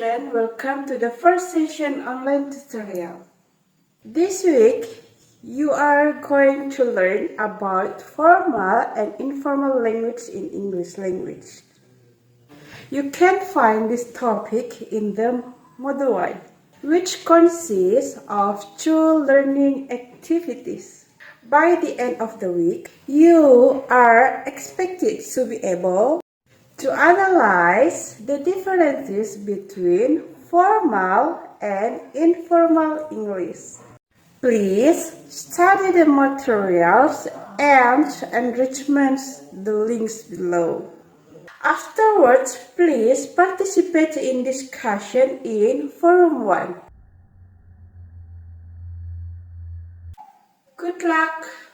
students, welcome to the first session online tutorial. This week, you are going to learn about formal and informal language in English language. You can find this topic in the Module 1, which consists of 2 learning activities. By the end of the week, you are expected to be able to analyze the differences between formal and informal English. Please study the materials and enrichment the links below. Afterwards, please participate in discussion in Forum 1. Good luck!